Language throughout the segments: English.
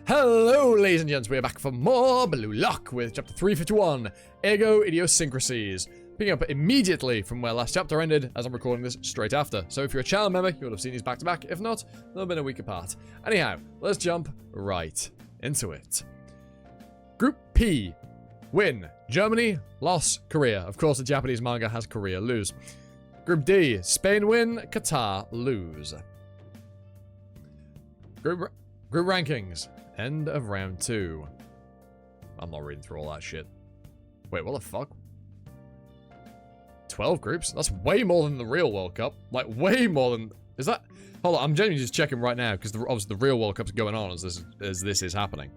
Hello, ladies and gents, we are back for more Blue Lock with chapter 351, Ego Idiosyncrasies. Picking up immediately from where last chapter ended, as I'm recording this straight after. So if you're a channel member, you would have seen these back to back. If not, they'll have been a week apart. Anyhow, let's jump right into it. Group P. Win. Germany, loss, Korea. Of course, the Japanese manga has Korea lose. Group D. Spain win, Qatar lose. Group rankings. End of round 2. I'm not reading through all that shit. Wait, what the fuck? 12 groups? That's way more than the real World Cup. Like, way more than... Is that... Hold on, I'm genuinely just checking right now, because obviously the real World Cup's going on as this is happening.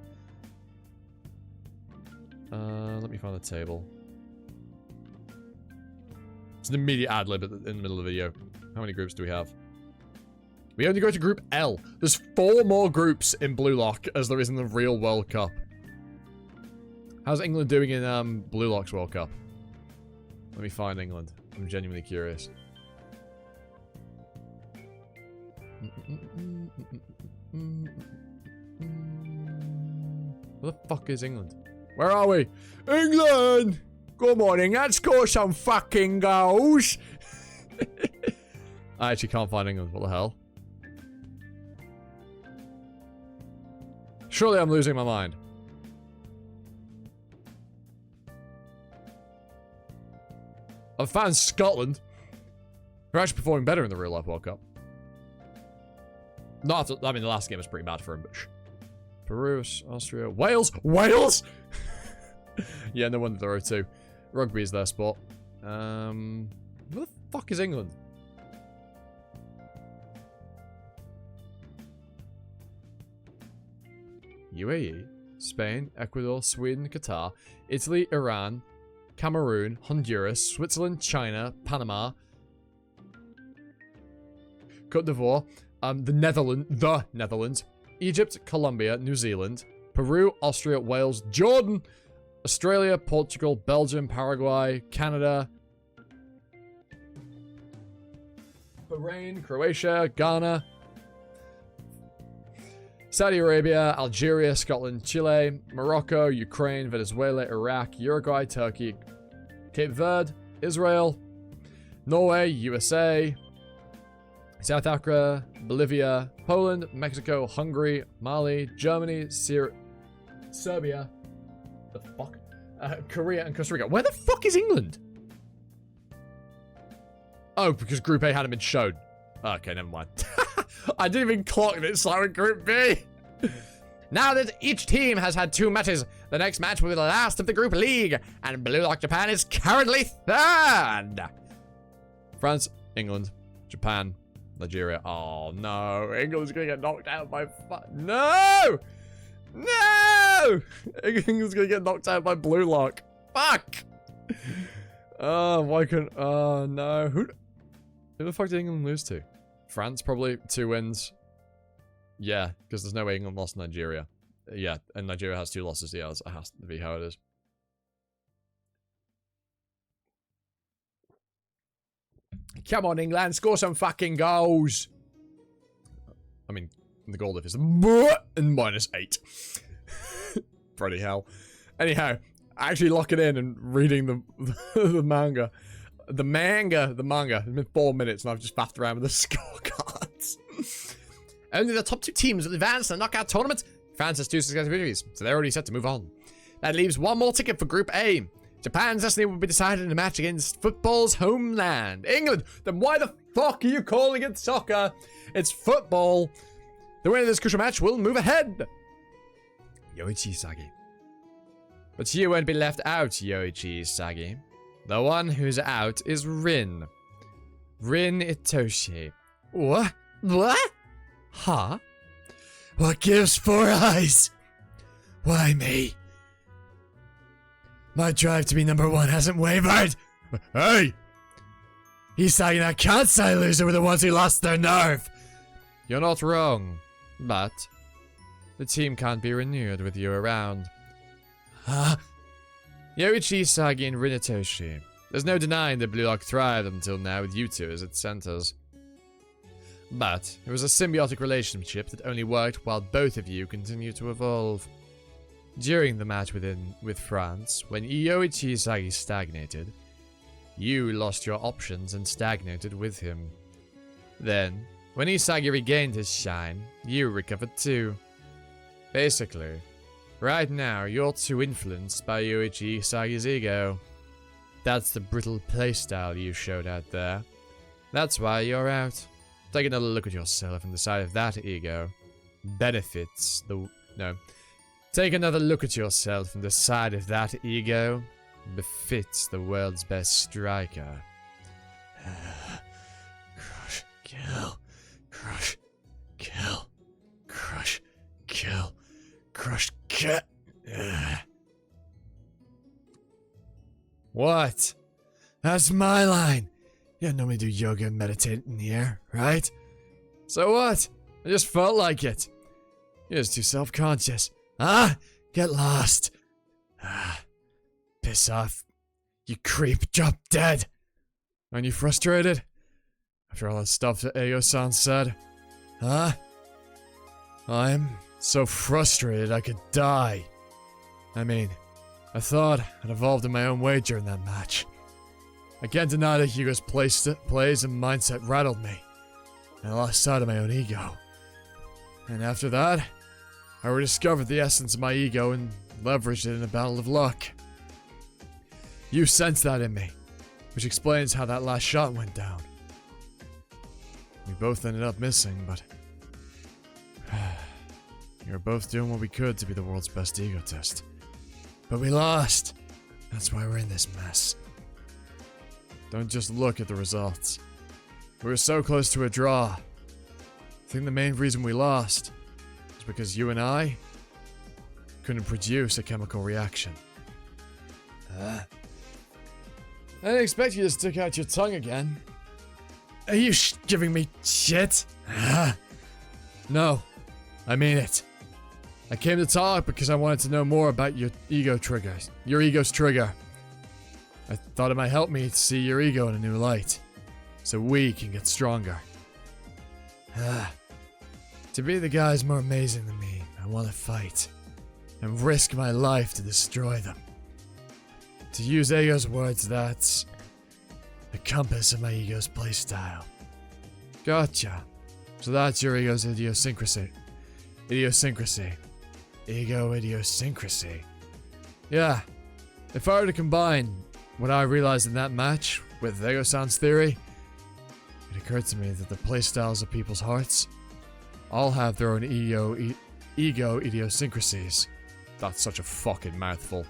Let me find the table. It's an immediate ad-lib in the middle of the video. How many groups do we have? We only go to Group L. There's 4 more groups in Blue Lock as there is in the real World Cup. How's England doing in Blue Lock's World Cup? Let me find England. I'm genuinely curious. Where the fuck is England? Where are we? England! Good morning, let's score some fucking goals! I actually can't find England. What the hell? Surely I'm losing my mind. I've found Scotland. They're actually performing better in the real life World Cup. Not, I mean, the last game was pretty bad for him, but... Peru, Austria, Wales? Wales?! Yeah, no wonder there are 2. Rugby is their sport. Where the fuck is England? UAE, Spain, Ecuador, Sweden, Qatar, Italy, Iran, Cameroon, Honduras, Switzerland, China, Panama, Côte d'Ivoire, the Netherlands, Egypt, Colombia, New Zealand, Peru, Austria, Wales, Jordan, Australia, Portugal, Belgium, Paraguay, Canada, Bahrain, Croatia, Ghana, Saudi Arabia, Algeria, Scotland, Chile, Morocco, Ukraine, Venezuela, Iraq, Uruguay, Turkey, Cape Verde, Israel, Norway, USA, South Africa, Bolivia, Poland, Mexico, Hungary, Mali, Germany, Serbia, the fuck? Korea and Costa Rica. Where the fuck is England? Oh, because Group A hadn't been shown. Okay, never mind. I didn't even clock that it's like Group B. Now that each team has had 2 matches, the next match will be the last of the Group League, and Blue Lock Japan is currently 3rd. France, England, Japan, Nigeria. Oh no, England's gonna get knocked out by no! No! England's gonna get knocked out by Blue Lock. Fuck! Oh, why couldn't... Oh no. Who the fuck did England lose to? France, probably 2 wins. Yeah, because there's no way England lost to Nigeria. Yeah, and Nigeria has 2 losses. Yeah, it has to be how it is. Come on, England, score some fucking goals. I mean, the goal difference is and -8. Bloody hell. Anyhow, actually locking in and reading the manga. The manga. It's been 4 minutes and I've just faffed around with the scorecards. Only the top 2 teams will advance in the knockout tournament. France has 2 successive victories, so they're already set to move on. That leaves 1 more ticket for Group A. Japan's destiny will be decided in a match against football's homeland, England. Then why the fuck are you calling it soccer? It's football. The winner of this crucial match will move ahead. Yoichi Isagi. But you won't be left out, Yoichi Isagi. The one who's out is Rin. Rin Itoshi. What? What? Huh? What gives 4 eyes? Why me? My drive to be #1 hasn't wavered. Hey! Isagi and Kansai loser were the ones who lost their nerve. You're not wrong, but the team can't be renewed with you around. Huh? Yoichi Isagi and Rin Itoshi. There's no denying that Blue Lock thrived until now with you 2 as its centers. But it was a symbiotic relationship that only worked while both of you continued to evolve. During the match with France, when Yoichi Isagi stagnated, you lost your options and stagnated with him. Then, when Isagi regained his shine, you recovered too. Basically, right now you're too influenced by Yoichi Isagi's ego. That's the brittle playstyle you showed out there. That's why you're out. Take another look at yourself and decide if that ego benefits the... No. Take another look at yourself and decide if that ego befits the world's best striker. Crush, kill, crush, kill, crush, kill, crush, kill. What? That's my line. You don't normally do yoga and meditate in the air, right? So what? I just felt like it. You're just too self-conscious. Ah, get lost. Ah, piss off. You creep, drop dead. Aren't you frustrated? After all that stuff that Ayo-san said? Huh? I'm so frustrated I could die. I mean, I thought I'd evolved in my own way during that match. I can't deny that Hugo's plays and mindset rattled me. And I lost sight of my own ego. And after that, I rediscovered the essence of my ego and leveraged it in a battle of luck. You sensed that in me, which explains how that last shot went down. We both ended up missing, but... we were both doing what we could to be the world's best egotist. But we lost. That's why we're in this mess. Don't just look at the results. We were so close to a draw. I think the main reason we lost is because you and I couldn't produce a chemical reaction. I didn't expect you to stick out your tongue again. Are you giving me shit? No, I mean it. I came to talk because I wanted to know more about your ego triggers. Your ego's trigger. I thought it might help me to see your ego in a new light, so we can get stronger. To be the guys more amazing than me, I want to fight, and risk my life to destroy them. To use Ego's words, that's the compass of my ego's playstyle. Gotcha. So that's your ego's idiosyncrasy. Ego idiosyncrasy. Yeah. If I were to combine what I realized in that match with Ego-san's theory, it occurred to me that the playstyles of people's hearts all have their own ego idiosyncrasies. That's such a fucking mouthful.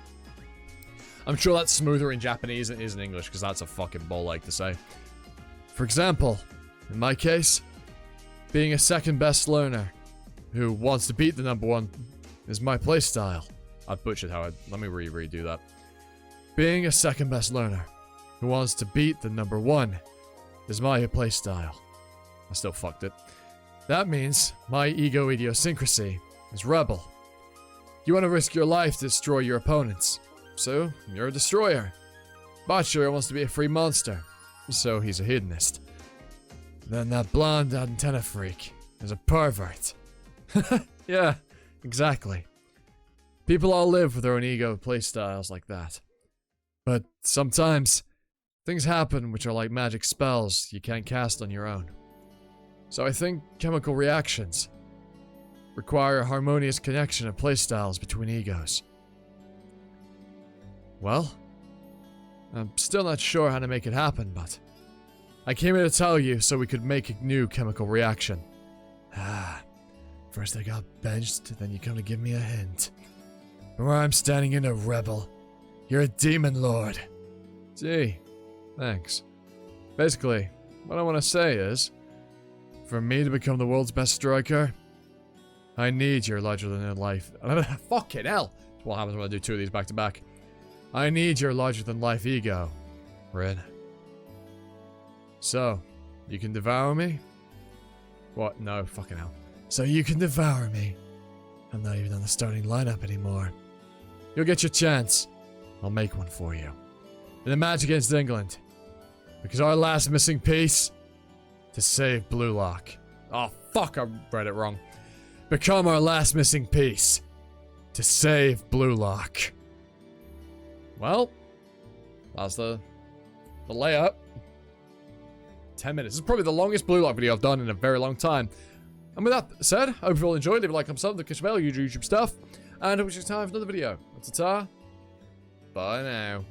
I'm sure that's smoother in Japanese than it is in English, because that's a fucking ball-like to say. For example, in my case, being a second best learner who wants to beat the number one is my playstyle. I butchered how let me redo that. Being a second best learner who wants to beat the number one is my playstyle. I still fucked it. That means my ego idiosyncrasy is rebel. You want to risk your life to destroy your opponents, so you're a destroyer. Bachir wants to be a free monster, so he's a hedonist. Then that blonde antenna freak is a pervert. Yeah, exactly. People all live with their own ego playstyles like that. But sometimes, things happen which are like magic spells you can't cast on your own. So I think chemical reactions require a harmonious connection of playstyles between egos. Well, I'm still not sure how to make it happen, but I came here to tell you so we could make a new chemical reaction. First I got benched, then you come to give me a hint. From where I'm standing, you're a rebel. You're a demon lord. Gee, thanks. Basically, what I want to say is, for me to become the world's best striker, I need your larger-than-life... Fucking hell! That's what happens when I do two of these back-to-back. I need your larger-than-life ego, Red. So, you can devour me? What? No, fucking hell. So you can devour me. I'm not even on the starting lineup anymore. You'll get your chance. I'll make one for you. In the match against England. Because our last missing piece... to save Blue Lock. Oh, fuck, I read it wrong. Become our last missing piece. To save Blue Lock. Well, that's the layup. 10 minutes. This is probably the longest Blue Lock video I've done in a very long time. And with that said, I hope you all enjoyed. Leave a like, comment, sub, the catch bell, YouTube stuff. And I wish you time for another video. That's a ta. Bye now.